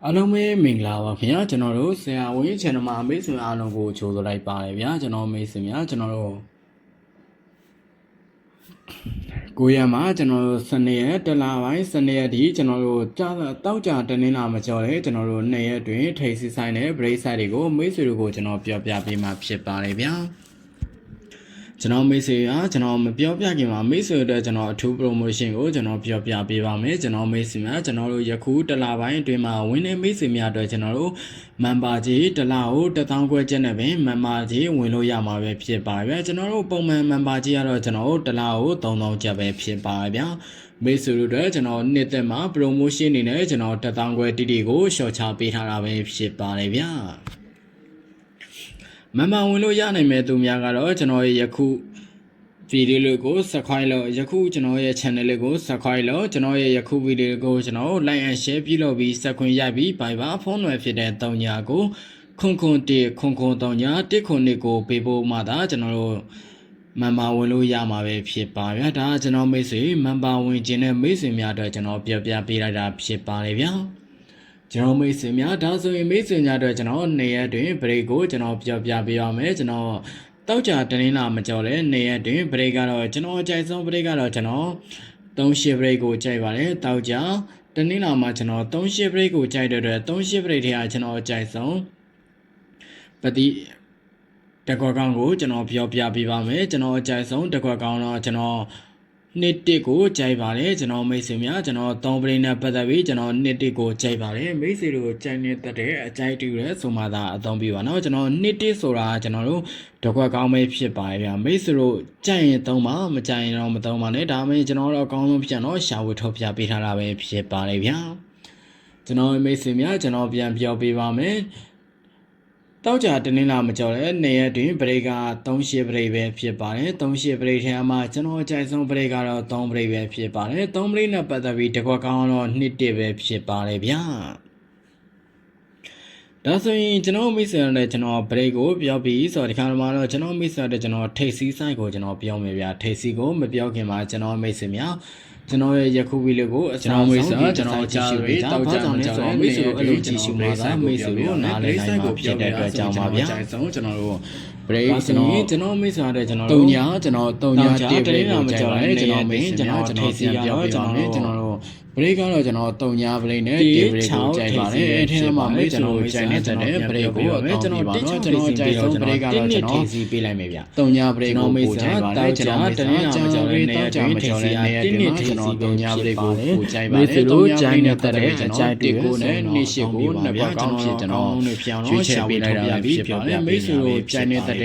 အားလုံးပဲမင်္ဂလာပါခင်ဗျာကျွန်တော်တို့ဆရာဝန် channel မှာမိတ်ဆွေအားလုံးကိုကြိုဆိုလိုက်ပါတယ်ဗျာကျွန်တော်မိတ်ဆွေများကျွန်တော်တို့ကိုရမှာကျွန်တော်တို့စနေရက်တလပိုင်းစနေရက်ဒီကျွန်တော်တို့တောက်ကြတနင်္လာမကျော်တဲ့ကျွန်တော်တို့2ရက်အတွင်းထိတ်စီဆိုင်တဲ့ break site တွေကိုမိတ်ဆွေတို့ကိုကျွန်တော်ပြောပြပေးမှာဖြစ်ပါတယ်ဗျာကျွန်တော်မိတ်ဆွေအားကျွန်တော်မပြောပြခင်မှာမိတ်ဆွေတို့ကျွန်တော်အထူး promotion ကိုကျွန်တော်ပြောပြပေးပါမယ်ကျွန်တော်မိတ်ဆွေများကျွန်တော်တို့ယခုတလပိုင်းအတွင်းမှာဝင်နေမိတ်ဆွေများအတွက်ကျွန်တော်တို့မန်ပါကြီးတလကို1000ခွဲကျက်နဲ့ပဲမန်ပါကြီးဝင်လို့ရမှာပဲဖြစ်ပါဗျာကျွန်တော်တို့ပုံမှန်မန်ပါကြီးကတော့ကျွန်တော်တို့တလကို3000ကျက်ပဲဖြစ်ပါဗျာမိတ်ဆွေတို့အတွက်ကျွန်တော်နှစ်သက်မှာ promotion အနေနဲ့ကျွန်တော်1000ခွဲတိတိကိုရှော့ချပေးထားတာပဲဖြစ်ပါတယ်ဗျာမန်ပါဝင်လို့ရနိုင်မဲ့သူများကတော့ကျွန်တော်ရဲ့ယခုဗီဒီယိုလေးကို subscribe လုပ်ယခုကျွန်တော်ရဲ့ channel လေးကို subscribe လုပ်ကျွန်တော်ရဲ့ယခုဗီဒီယိုကိုကျွန်တော် like and share ပြုလုပ်ပြီးဆက်ခွင့်ရိုက်ပြီး Viber ဖုန်းနံပါတ်ဖြစ်တဲ့3ညာကိုခွန်3ညာ1ကိုပေးဖို့မှသာကျွန်တော်တို့မန်ပါဝင်လို့ရမှာပဲဖြစ်ပါဗျာဒါကကျွန်တော်မိတ်ဆွေမန်ပါဝင်ခြင်းနဲ့မိတ်ဆွေများအတွက်ကျွန်တော်ပြောပြပေးလိုက်တာဖြစ်ပါတယ်ဗျာကျွန်တော်မိတ်ဆွေများဒါဆိုရင်မိတ်ဆွေများအတွက်ကျွန်တော်နေရက်တွင် break ကိုကျွန်တော်ပြောပြပေးရမယ်ကျွန်တော်တောက်ကြတနင်္လာမကျော်လဲနေရက်တွင် break ကတော့ကျွန်တော်အကြိုက်ဆုံး break ကတော့ကျွန်တော်38 break ကိုကြိုက်ပါတယ်တောက်ကြတနင်္လာမှာကျွန်တော်38 break ကိုကြိုက်တဲ့အတွက်38 break ထဲကကျွန်တော်အကြိုက်ဆုံးပတိတကွက်ကောင်းကိုကျွန်တော်ပြောပြပေးပါမယ်ကျွန်တော်အကြိုက်ဆုံးတကွက်ကောင်းတော့ကျွန်တော်နှစ်တစ်ကိုကြိုက်ပါတယ်ကျွန်တော်မိတ်ဆွေများကျွန်တော်3ပရိနဲ့ပတ်သက်ပြီးကျွန်တော်နှစ်တစ်ကိုကြိုက်ပါတယ်မိတ်ဆွေတို့ကြိုက်နေတဲ့အကြိုက်တူရဲဆိုမှသာအသုံးပြပါနော်ကျွန်တော်နှစ်တစ်ဆိုတာကျွန်တော်တို့တကွက်ကောင်းပဲဖြစ်ပါတယ်ဗျာမိတ်ဆွေတို့ကြိုက်ရင်သုံးပါမကြိုက်ရင်တော့မသုံးပါနဲ့ဒါမှမဟုတ်ကျွန်တော်တို့အကောင်းဆုံးပြန်တော့ရှာဝေထုတ်ပြပေးထားတာပဲဖြစ်ပါတယ်ဗျာကျွန်တော်မိတ်ဆွေများကျွန်တော်ပြန်ပြောပေးပါမယ်တောက်ကြတနင်္လာမကျော်တဲ့နေရက်တွင် break က38 break ပဲဖြစ်ပါတယ်38 break ထဲမှာကျွန်တော်အကြိုက်ဆုံး break ကတော့3 break ပဲဖြစ်ပါတယ်3 break နဲ့ပတ်သက်ပြီးတကွက်ကောင်းတော့1ပဲဖြစ်ပါတယ်ဗျာဒါဆိုရင်ကျွန်တော်မိတ်ဆွေနဲ့ကျွန်တော် break ကိုပြောပြီးဆိုတော့ဒီခါမှာတော့ကျွန်တော်မိတ်ဆွေနဲ့ကျွန်တော်ထိတ်စီးဆိုင်ကိုကျွန်တော်ပြောမယ်ဗျာထိတ်စီးကိုမပြောခင်မှာကျွန်တော်မိတ်ဆွေများကျွန်တော်ရဲ့ယခုဗီဒီယိုကိုကျွန်တော်မိတ်ဆွေကျွန်တော်ကြားပြီးတောက်ကြအောင်ကျွန်တော်မိတ်ဆွေအဲ့လိုကြည့်ရှုမှာသာမိတ်ဆွေကိုနားလည်နိုင်မှာဖြစ်တဲ့အတွက်ကြောင့်ပါဗျာကျွန်တော်တို့ break ကျွန်တော်မိတ်ဆွေတဲ့ကျွန်တော်တို့3ညကျွန်တော်3ည1 break ကိုကြိုက်ပါတယ်ကျွန်တော်မိတ်ကျွန်တော်ထိတ်စီးပြောကျွန်တော်တို့ break ကတော့ကျွန်တော်3ည break နဲ့1 break ကိုကြိုက်ပါတယ်အဲ့ထဲမှာမိတ်ကျွန်တော်ကြိုက်နေတဲ့ break ကိုကျွန်တော်ကျွန်တော်ကြိုက်ဆုံး break ကတော့ကျွန်တော်ထိတ်စီးပေးလိုက်မယ်ဗျာ3ည break ကိုပို့ကြိုက်ပါတယ်ကျွန်တော်တနင်္လာမကျော်တဲ့နေ့အတွင်းထိတ်စီးနေရတဲ့ကျွန်တော်3ည break ကိုပို့ကြိုက်ပါတယ်မိတ်တို့ကြိုက်နေတဲ့အကြိုက်1ကိုနဲ့2 8ကိုနှစ်ဘက်ကောင်းဖြစ်ကျွန်တော်ရွေးချယ်ပေးလိုက်တာဖြစ်ပါတယ်မိတ်တို့ကြိုက်နေတဲ့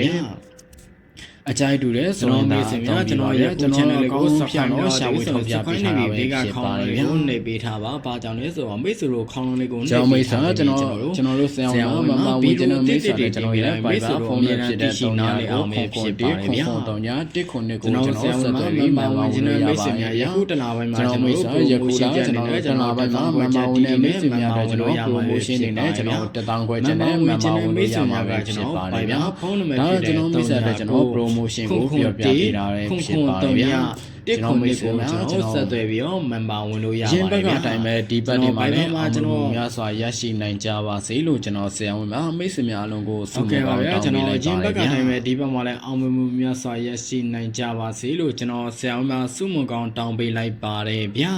အကြိုက်တူတယ်ဆိုတော့မိတ်ဆွေများကျွန်တော်ရဲ့channel လေးကို subscribe တော့ရှာဝေထုတ်ပြပေးထားတာပဲဖြစ်ပါတယ်ဗျာနေပေးထားပါဘာကြောင့်လဲဆိုတော့မိတ်ဆွေတို့ခေါင်းလုံးလေးကိုနေပေးထားတယ်ကျွန်တော်တို့ဆရာဝန်မဝေကျွန်တော်မိတ်ဆွေတွေကျွန်တော်ရဲ့ Viber ဖုန်းနဲ့ဖြစ်တဲ့3နားလေးအောင်ပဲဖြစ်ပါတယ်ဗျာ3ည1ခုနှစ်ကိုကျွန်တော်ဆရာဝန်မဝေကျွန်တော်မိတ်ဆွေများယခုတလားပိုင်းမှာကျွန်တော်ယခုလားကျွန်တော်တလားပိုင်းမှာမဝေနဲ့မိတ်ဆွေများတော့ကျွန်တော် promotion နေနဲ့ကျွန်တော်1000ခွဲကျန်တဲ့မဝေမိတ်ဆွေများကကျွန်တော်ပါတယ်ဗျာဖုန်းနံပါတ်ဖြစ်တဲ့ကျွန်တော်မိတ်ဆွေတွေကျွန်တော် promotion ကိုပြောပြပေးတာလည်းဖြစ်ပါတယ်ဗျာကျွန်တော်မိတ်ဆွေများကျွန်တော်ဆက်သွယ်ပြီးတော့ member ဝင်လို့ရပါတယ်ဗျာရင်ဘက်ကအတိုင်းပဲဒီဘက်ဒီမှာလည်းကျွန်တော်များစွာရရှိနိုင်ကြပါစေလို့ကျွန်တော်ဆရာဝန်မိတ်ဆွေများအလုံးကိုဆုမွန်ပါဗျာကျွန်တော်ရင်ဘက်ကတိုင်းပဲဒီဘက်မှာလည်းအောင်မြင်မှုများစွာရရှိနိုင်ကြပါစေလို့ကျွန်တော်ဆရာဝန်များဆုမွန်ကောင်းတောင်းပေးလိုက်ပါတယ်ဗျာ